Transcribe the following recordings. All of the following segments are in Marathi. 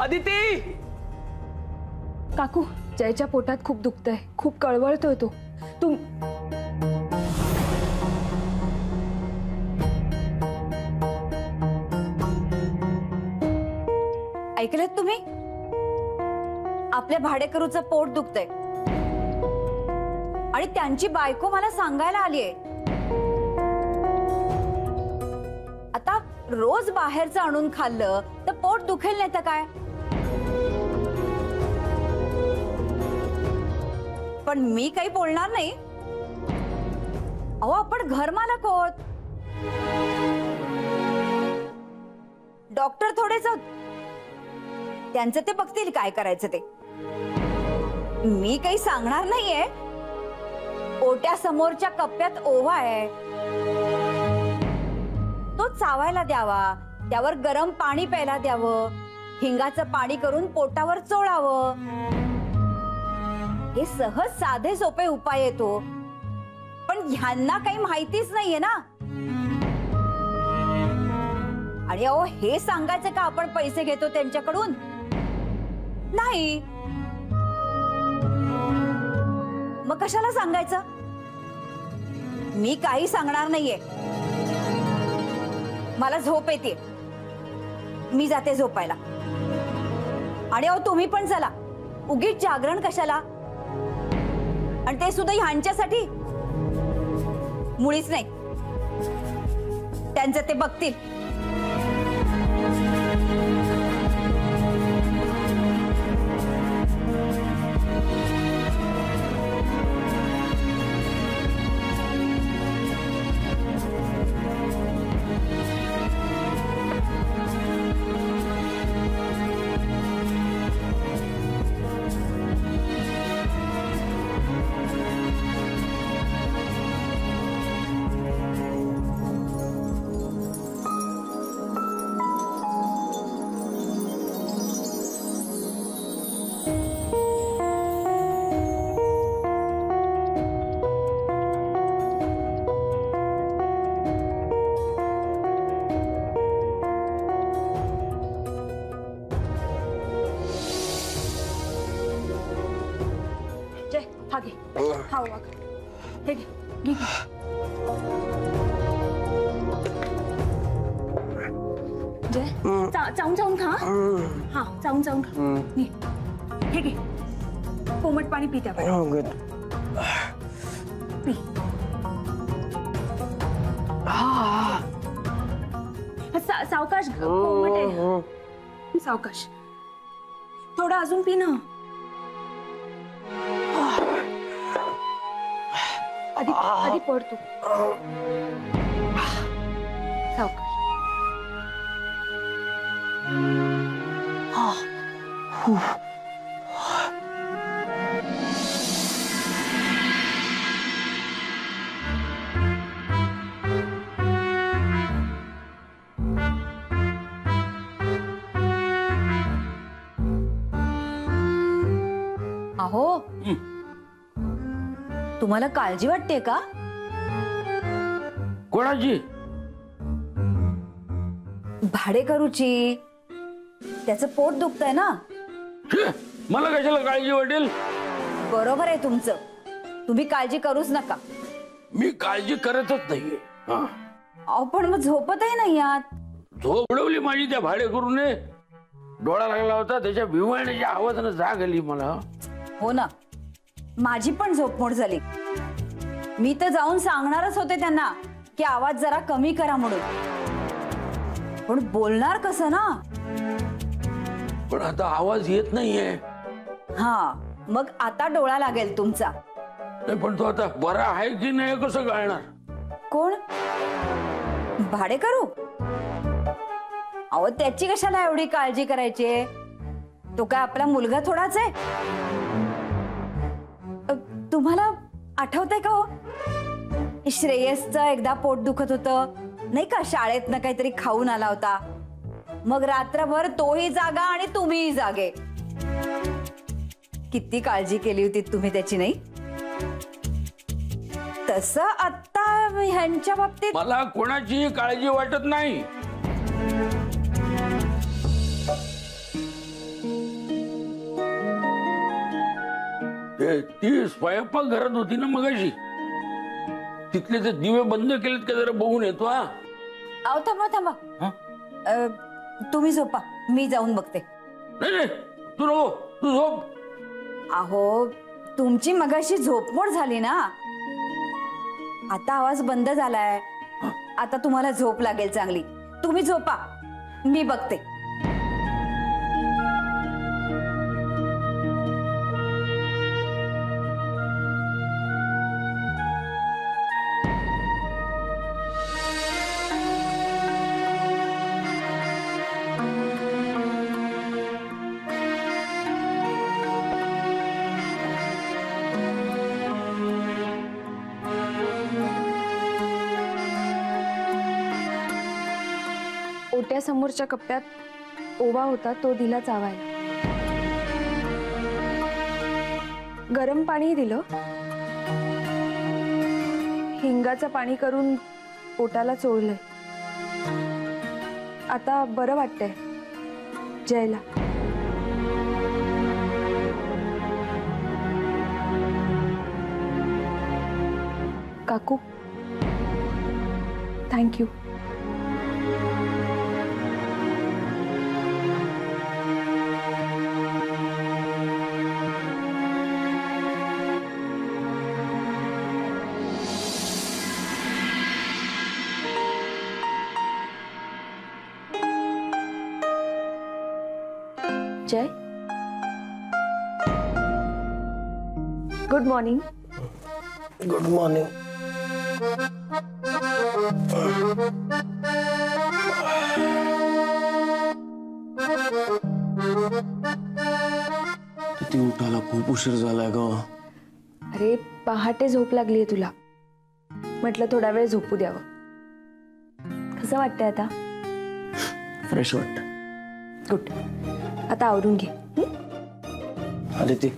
आदिती! काकू, जयच्या पोटात खूप दुखतंय, खूप कळवळतोय तो. तुम ऐकलत तुम्ही? आपल्या भाडेकरूचं पोट दुखतंय आणि त्यांची बायको मला सांगायला आलीये. आता रोज बाहेरचं आणून खाल्लं तर पोट दुखेल नाही तर काय? पण मी काही बोलणार नाही. अहो, आपण घरमालक आहोत. डॉक्टर थोडेच त्यांचं ते बघतील काय करायचं ते. मी काही सांगणार नाहीये. ओट्या समोरच्या कप्प्यात ओवा आहे, तो चावायला द्यावा, त्यावर गरम पाणी प्यायला द्यावं, हिंगाचं पाणी करून पोटावर चोळावं. हे सहज साधे सोपे उपाय येतो, पण ह्यांना काही माहितीच नाहीये ना. आणि अहो, हे सांगायचं का आपण पैसे घेतो त्यांच्याकडून? नाही. मग कशाला सांगायचं? मी काही सांगणार नाहीये. मला झोप येते, मी जाते झोपायला. आणि अहो, तुम्ही पण चला. उगीच जागरण कशाला? आणि ते सुद्धा ह्यांच्यासाठी? मुळीच नाही. त्यांचं ते बघतील. चावून चावून खा. हा, चावून चावून खा. हे घे, कोमट पाणी पी. त्या पी. सावकाश, कोमट आहे. सावकाश. थोडं अजून पी ना. आधी पड तू. सावकाश. अहो, तुम्हाला काळजी वाटते का? कोणाची? भाडेकरूची. त्याचं पोट दुखतंय ना. मला कशाला काळजी वाटेल? बरोबर आहे तुमचं. तुम्ही काळजी करूच नका. मी काळजी करतच नाहीये. अहो, पण मग झोपतही नाही आहात. झोप उडवली माझी त्या भाडेकरूने. डोळा लागला होता, त्याच्या विवळण्याच्या आवाजाने जाग आली मला. हो ना, माझी पण झोपमोड झाली. मी तर जाऊन सांगणारच होते त्यांना की आवाज जरा कमी करा म्हणून. पण बोलणार कसं ना? पण आता आवाज येत नाहीये. हा, मग आता डोळा लागेल तुमचा. नाही, पण तो आता बरा आहे की नाही कसं कळणार? कोण? भाडेकरू? अहो, त्याची कशाला एवढी काळजी करायची? तो काय आपला मुलगा थोडाच आहे? तुम्हाला आठवतंय का हो, श्रेयसचं एकदा पोट दुखत होतं नाही का? शाळेतनं काहीतरी खाऊन आला होता. मग रात्रभर तोही जागा आणि तुम्हीही जागे. किती काळजी केली होती तुम्ही त्याची, नाही? तसं आता ह्यांच्या बाबतीत मला कोणाची काळजी वाटत नाही. ती स्वयंपाक घरात होती ना मगाशी, तिथले ते दिवे बंद केलेत का जरा बघून येतो. हा अहो थांबा थांबा, तुम्ही झोपा, मी जाऊन बघते. नाही नाही, तू नको, तू झोप. अहो तुमची मगाशी झोपमोड झाली ना, आता आवाज बंद झालाय, आता तुम्हाला झोप लागेल चांगली. तुम्ही झोपा, मी बघते. ओट्या समोरच्या कप्प्यात ओवा होता, तो दिला चावायला. गरम पाणी दिलं, हिंगाचं पाणी करून पोटाला चोळलंय. आता बरं वाटतंय जयला. काकू थँक्यू. जय, गुड मॉर्निंग. Good morning. किती उठायला खूप उशीर झालाय ग. अरे पहाटे झोप लागलीये तुला, म्हटलं थोडा वेळ झोपू द्यावं. कसं वाटतंय आता? फ्रेश वाटत. गुड. आता आवरून घे. आदिती,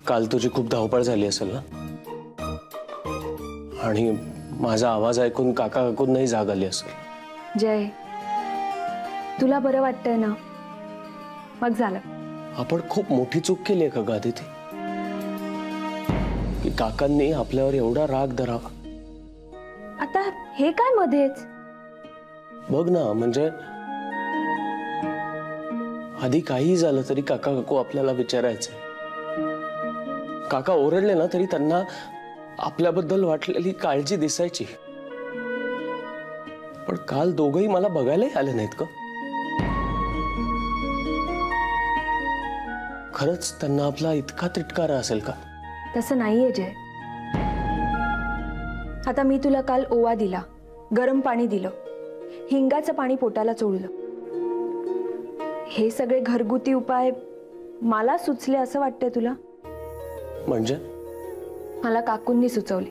काल तुझी खूप धावपळ झाली असेल ना, आणि माझा आवाज ऐकून काका काकूंनाही जाग आली असेल. जय, तुला बरं वाटतंय ना, मग झालं. आपण खूप मोठी चूक केली आहे का ग आदिती, की काकांनी आपल्यावर एवढा राग धरावा. आता हे काय मध्येच? बघ ना, म्हणजे आधी काही झालं तरी काका काकू आपल्याला विचारायचे. काका ओरडले ना तरी त्यांना आपल्याबद्दल वाटलेली काळजी दिसायची. पण काल दोघंही मला बघायलाही आले नाहीत का? खरंच त्यांना आपला इतका तिटकारा असेल का? तसं नाहीये जय. आता मी तुला काल ओवा दिला, गरम पाणी दिलं, हिंगाचं पाणी पोटाला चोळलं. हे सगळे घरगुती उपाय मला सुचले असं वाटतंय तुला? म्हणजे मला काकूंनी सुचवले.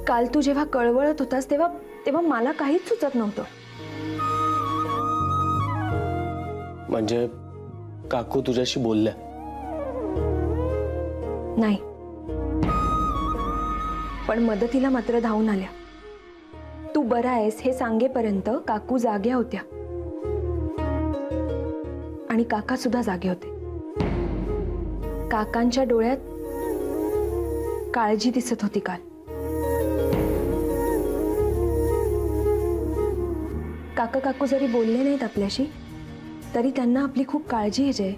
काल तू जेव्हा कळवळत होतास तेव्हा मला काहीच सुचत नव्हतं. म्हणजे काकू तुझ्याशी बोलल्या? नाही, पण मदतीला मात्र धावून आल्या. तू बरा आहेस हे सांगेपर्यंत काकू जाग्या होत्या आणि काका सुद्धा जागे होते. काकांच्या डोळ्यात काळजी दिसत होती काल. काका काकू जरी बोलले नाहीत आपल्याशी तरी त्यांना आपली खूप काळजी आहे जय.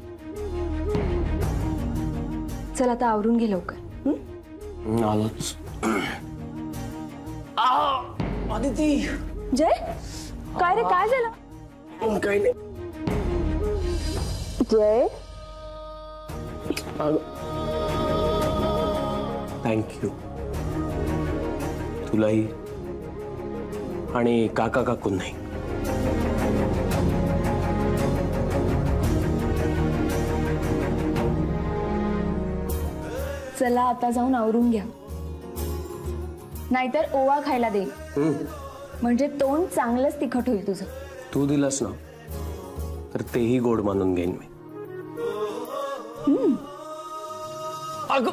चल आता आवरून घे लवकर. आलोच. आदिती. जय, काय रे, काय झालं? काही नाही जय. थँक्यू. तुलाही आणि काका काकूंनाही. चला आता जाऊन आवरून घ्या, नाहीतर ओवा खायला दे, म्हणजे तोंड चांगलंच तिखट होईल तुझं. तू दिलास ना तर तेही गोड मानून घेईन मी. अगं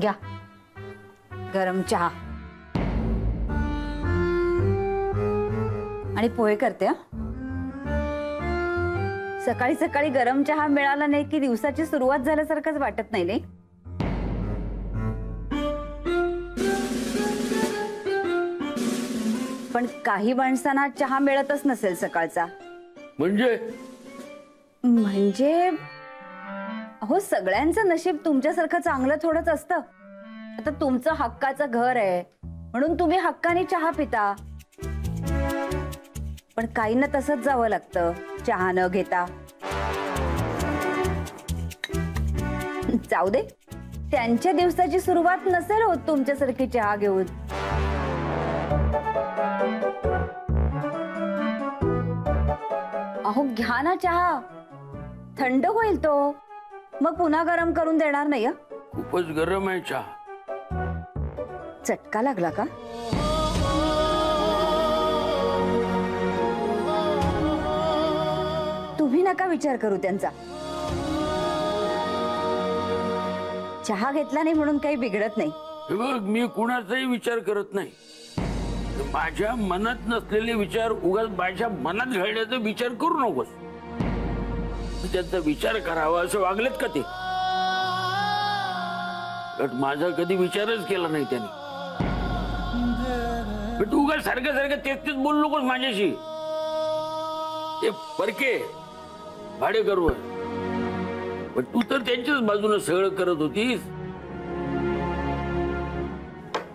घ्या गरम चहा आणि पोहे करते. सकाळी सकाळी गरम चहा मिळाला नाही की दिवसाची सुरुवात झाल्यासारखंच वाटत नाही नाही. पण काही माणसांना चहा मिळतच नसेल सकाळचा. म्हणजे हो, सगळ्यांचं नशीब तुमच्यासारखं चांगलं थोडंच असतं. आता तुमचं हक्काचं घर आहे म्हणून तुम्ही हक्काने चहा पिता, पण काहींना तसंच जावं लागतं चहा न घेता. जाऊ दे, त्यांच्या दिवसाची सुरुवात नसेल होत तुमच्यासारखी चहा घेऊन. अहो घ्या ना चहा, थंड होईल तो, मग पुन्हा गरम करून देणार नाही. खूपच गरम आहे चहा. चटका लागला का? तुम्ही नका विचार करू त्यांचा. चहा घेतला नाही म्हणून काही बिघडत नाही. बघ, मी कुणाचाही विचार करत नाही. माझ्या मनात नसलेले विचार उगाच माझ्या मनात घालण्याचा विचार करू नकोस. त्यांचा विचार करावा असं वागलेत का ते? माझा कधी विचारच केला नाही त्यांनी. तू उगाच सारखं सारखं तेच तेच बोलू नकोस माझ्याशी. ते परके भाडे करू, पण तू तर त्यांच्याच बाजूने सगळं करत होतीस.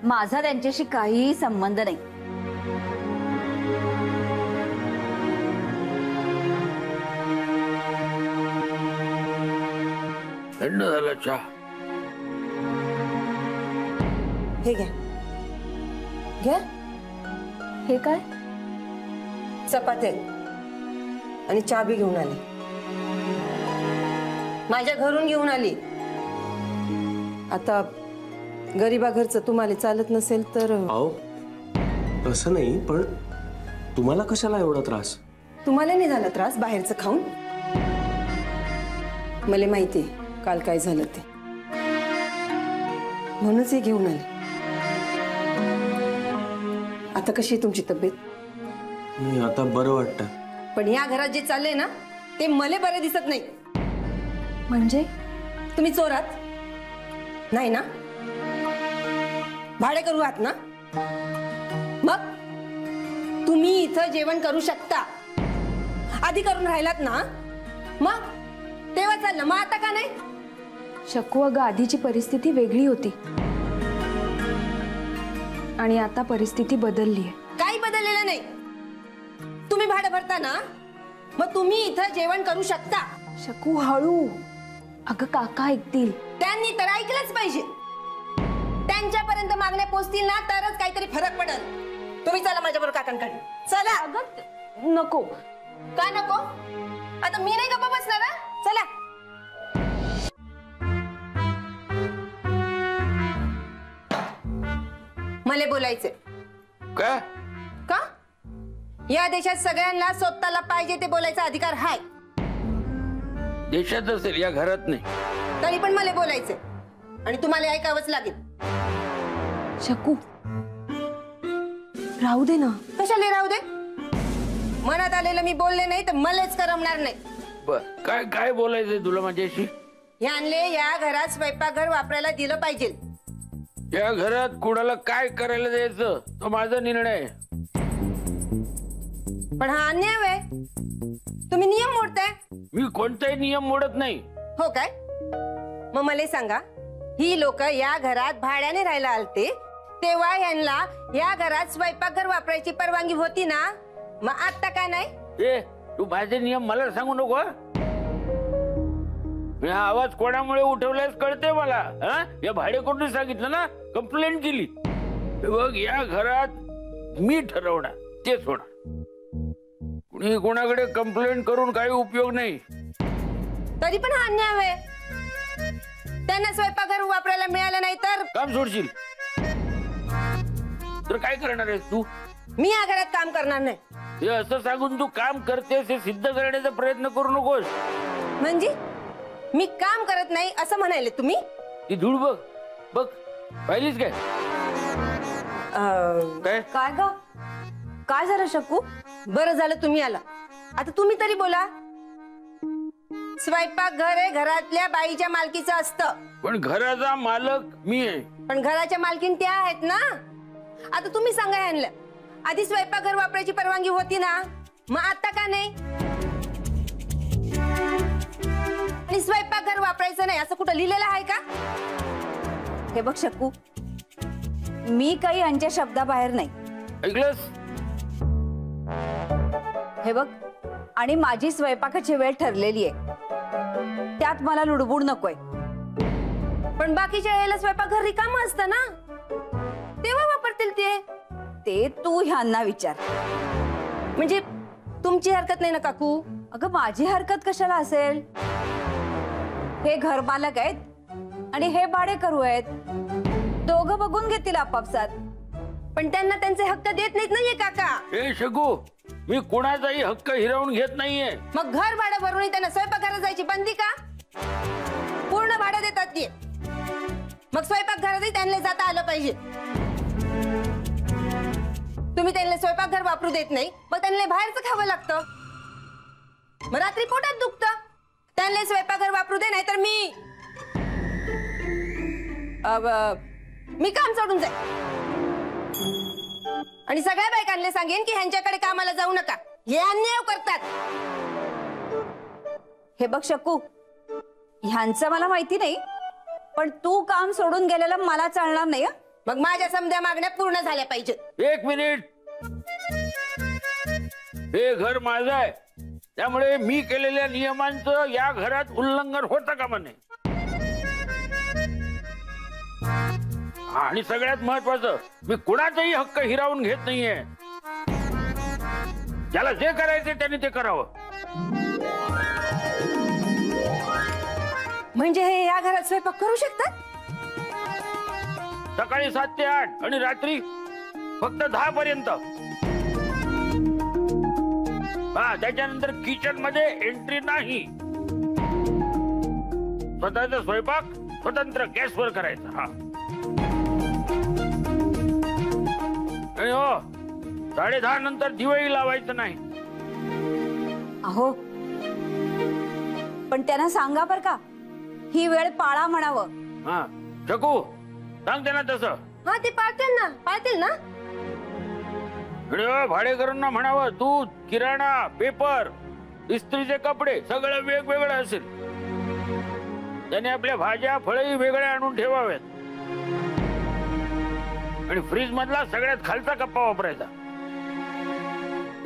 माझा त्यांच्याशी काही संबंध नाही. थंड झाला चहा. हे घ्या घ्या. हे काय? चपात्या आणि चहा बी घेऊन आली, माझ्या घरून घेऊन आली. आता गरीबा घरचं तुम्हाला चालत नसेल तर. अहो तसं नाही, पण तुम्हाला कशाला एवढा त्रास? तुम्हाला नाही झाला त्रास बाहेरचं खाऊन? मला माहिती काल काय झालं ते, म्हणूनच हे घेऊन आले. आता कशी आहे तुमची तब्येत? आता बरं वाटतं. पण या घरात जे चाललंय ना ते मला बरे दिसत नाही. म्हणजे तुम्ही चोरात नाही ना? भाडे करू आहात ना? मग तुम्ही इथं जेवण करू शकता, आधी करून राहिलात ना, मग तेव्हा चाललं, मग आता का नाही? शकू, अगं आधीची परिस्थिती वेगळी होती आणि आता परिस्थिती बदलली आहे. काही बदललेलं नाही. तुम्ही भाडं भरता ना, मग तुम्ही इथं जेवण करू शकता. शकू हळू, अगं काका ऐकतील. त्यांनी तर ऐकलंच पाहिजे. त्यांच्यापर्यंत मागण्या पोचतील ना तरच काहीतरी फरक पडेल. तुम्ही चला माझ्याबरोबर काकांकडे. चला. अगं नको. का नको? आता मी नाही गप्पा बसणार. चला. मला बोलायचे का? का? या देशात सगळ्यांना स्वतःला पाहिजे ते बोलायचा अधिकार हाय. देशात असेल, या घरात नाही. तरी पण मला बोलायचे आणि तुम्हाला ऐकावंच लागेल. शकू राहू दे ना. कशाला राहू दे? मनात आलेलं मी बोलले नाही तर मलाच करमणार नाही. काय काय बोलायचंय तुला माझ्याशी? ह्यांले या घरात स्वयंपाकघर वापरायला दिलं पाहिजे. या घरात कुणाला काय करायला द्यायचं तो माझा निर्णय आहे. पण हा अन्याय आहे. तुम्ही नियम मोडताय. मी कोणताही नियम मोडत नाही. हो काय? मग मला सांगा, ही लोक या घरात भाड्याने राहायला आलते तेव्हा यांना या घरात स्वयंपाकघर वापरायची परवानगी होती ना, मग आता काय नाही? ए, तू माझे नियम मला सांगू नको. हा आवाज कोणामुळे उठवलायस कळते मला. या भाडेकरूने सांगितलं ना, कंप्लेंट केली. बघ, या घरात मी ठरवणार तेच होणार. कुणी कोणाकडे कंप्लेंट करून काही उपयोग नाही. तरी पण हा अन्याय आहे. त्यांना स्वयंपाकघर वापरायला मिळालं नाही तर काम सोडशील तर काय करणार आहेस तू? मी या घरात काम करणार नाही. हे असं सांगून तू काम करतेस हे सिद्ध करण्याचा प्रयत्न करू नकोस. म्हणजे मी काम करत नाही असं म्हणाले तुम्ही? ती धूळ बघ, बघ पाहिलीच काय काय काय ग काय झालं शकू? बरं झालं तुम्ही आला. आता तुम्ही तरी बोला. स्वयंपाक घर आहे, घरातल्या बाईच्या मालकीचं असतं. पण घराचा मालक मी आहे. पण घराच्या मालकीन त्या आहेत ना. आता तुम्ही सांगा ह्यांना, आधी स्वयंपाकघर वापरायची परवानगी होती ना, मग आता का नाही? आणि स्वयंपाकघर वापरायचं नाही असं कुठं लिहिलेलं आहे का? हे बघ शकू, मी काही यांच्या शब्दाबाहेर नाही. ऐकलंस? हे बघ, आणि माझी स्वयंपाकाची वेळ ठरलेली आहे, त्यात मला लुडबुड नकोय. पण बाकीच्या वेळेला स्वयंपाकघर रिकामं असतं ना, तेव्हा वापरतील ते तू ह्यांना विचार. म्हणजे तुमची हरकत नाही ना काकू? अगं माझी हरकत कशाला असेल? हे घर मालक आहेत आणि हे भाडेकरू आहेत, दोघं बघून घेतील आपापसात. पण त्यांना त्यांचे हक्क देत नाहीत नाहीये काका. ए शकू, मी कोणाचाही हक्क हिरावून घेत नाहीये. मग घर भाडं भरूनही त्यांना स्वयंपाकघरात जायची बंदी का? पूर्ण भाडं देतात ते. मग स्वयंपाकघरातही त्यांना जाता आलं पाहिजे. तुम्ही त्यांना स्वयंपाकघर वापरू देत नाही, मग त्यांना बाहेरचं खावं लागतं. मग रात्री पोटात दुखतं. त्यांना स्वयंपाकघर वापरू दे, नाही तर मी काम सोडून जाईन. आणि सगळ्या बायकांना सांगेन की ह्यांच्याकडे कामाला जाऊ नका, हे अन्याय करतात. हे बघ शकू, ह्यांचं मला माहिती नाही, पण तू काम सोडून गेलेला मला चालणार नाही. मग माझ्या समध्या मागण्या पूर्ण झाल्या पाहिजेत. 1 मिनिट. हे घर माझं आहे, त्यामुळे मी केलेल्या नियमांचं या घरात उल्लंघन होतं का म्हणे. आणि सगळ्यात महत्वाचं, मी कुणाचाही हक्क हिरावून घेत नाहीये. ज्याला जे करायचे त्याने ते करावं. म्हणजे हे या घरात स्वयंपाक करू शकतात? सकाळी 7 ते 8 आणि रात्री फक्त 10 पर्यंत. हा, त्याच्यानंतर किचन मध्ये एंट्री नाही. स्वतःचा स्वयंपाक स्वतंत्र गॅसवर करायचा. हा, आणि हो, 10:30 नंतर दिवाळी लावायचं नाही. अहो, पण त्यांना सांगा बर का, ही वेळ पाळा म्हणावं. हा शकू, सांग त्यांना तसं. हा, ते पाळतील ना. भाडेकरूंना म्हणावं, दूध, किराणा, पेपर, इस्त्रीचे कपडे सगळं वेगवेगळं असेल. त्याने आपल्या भाज्या फळही वेगळ्या आणून ठेवाव्यात. आणि फ्रीज मधला सगळ्यात खालचा कप्पा वापरायचा.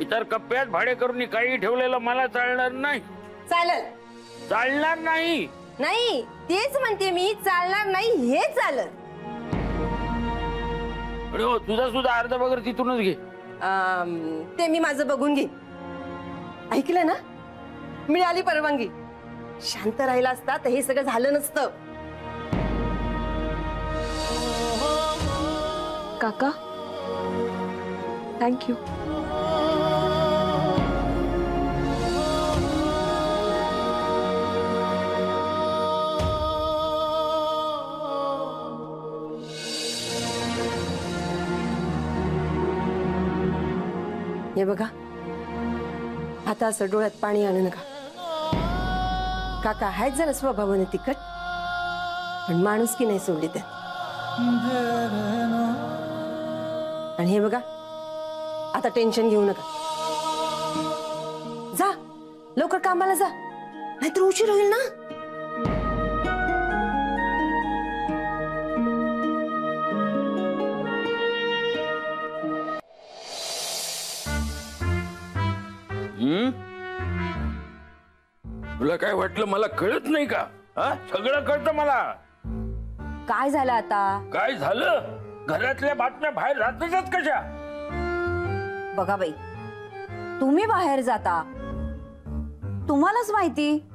इतर कप्प्यात भाडेकरूंनी काही ठेवलेलं मला चालणार नाही. चालणार नाही. नाही, तेच म्हणते मी, चालणार नाही हे चालत. हो, तुझा सुद्धा अर्धा वगैरे तिथूनच घे. ते मी माझं बघून घे. ऐकलं ना, मिळाली परवानगी. शांत राहिला असता तर हे सगळं झालं नसतं. काका, थँक्यू. हे बघा, आता असं डोळ्यात पाणी आणू नका. काका आहेत जरा स्वभावाने तिखट, पण माणुसकी नाही सोडली त्यात. आणि हे बघा, आता टेन्शन घेऊ नका. जा लवकर कामाला जा, नाहीतर उशीर होईल ना. तुला काय वाटलं मला कळत नाही का? हा, सगळं कळतं मला. काय झालं आता? काय झालं? घरातल्या बातम्या बाहेर राहतातच कशा? बघा बाई, तुम्ही बाहेर जाता, तुम्हालाच माहिती.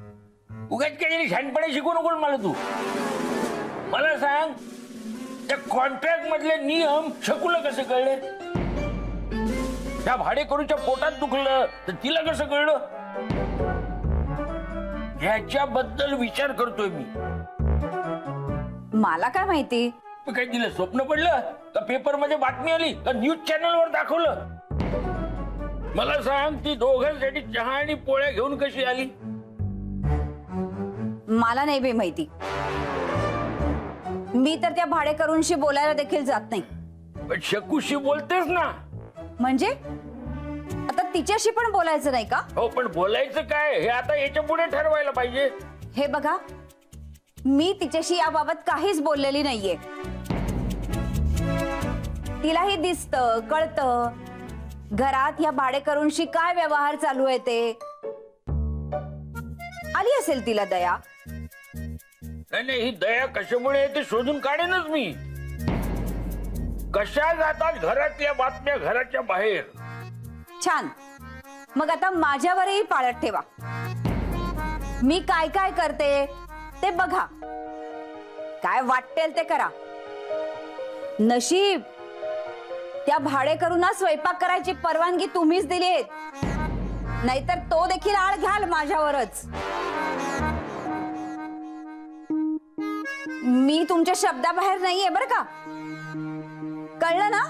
उगाच काही शहाणपणे शिकू नको मला. तू मला सांग, त्या कॉन्ट्रॅक्ट मधले नियम शकूला कसे कळले? त्या भाडेकरूच्या पोटात दुखलं तर तिला कसं कळलं? ह्याच्याबद्दल विचार करतोय मी. मला काय माहिती? मग काय दिलं, स्वप्न पडलं का पेपर मध्ये बातमी आली का न्यूज चॅनल वर दाखवलं? मला सांग, ती दोघांसाठी चहा आणि पोळ्या घेऊन कशी आली? मला नाही बे माहिती. मी तर त्या भाडेकरूंशी बोलायला देखील जात नाही. पण शकूशी बोलतेस ना. म्हणजे आता तिच्याशी पण बोलायचं नाही का? हो, पण बोलायचं काय हे आता याच्या पुढे ठरवायला पाहिजे. हे बघा, मी तिच्याशी याबाबत काहीच बोललेली नाहीये. तिलाही दिसतं कळतं घरात या भाडेकरूंशी काय व्यवहार चालू आहे ते. आली असेल तिला दया. नाही, ही दया कशामुळे ते शोधून काढेनच मी. कशा जातात घरातल्या बातम्या घराच्या बाहेर. छान, मग आता माझ्यावरही पाळत ठेवा. मी काय काय करते ते बघा. काय वाटेल ते करा. नशीब त्या भाडेकरूंना स्वयंपाक करायची परवानगी तुम्हीच दिली, नाहीतर तो देखील आळ घ्याल माझ्यावरच. मी तुमच्या शब्दाबाहेर नाहीये बरं का, कळलं ना?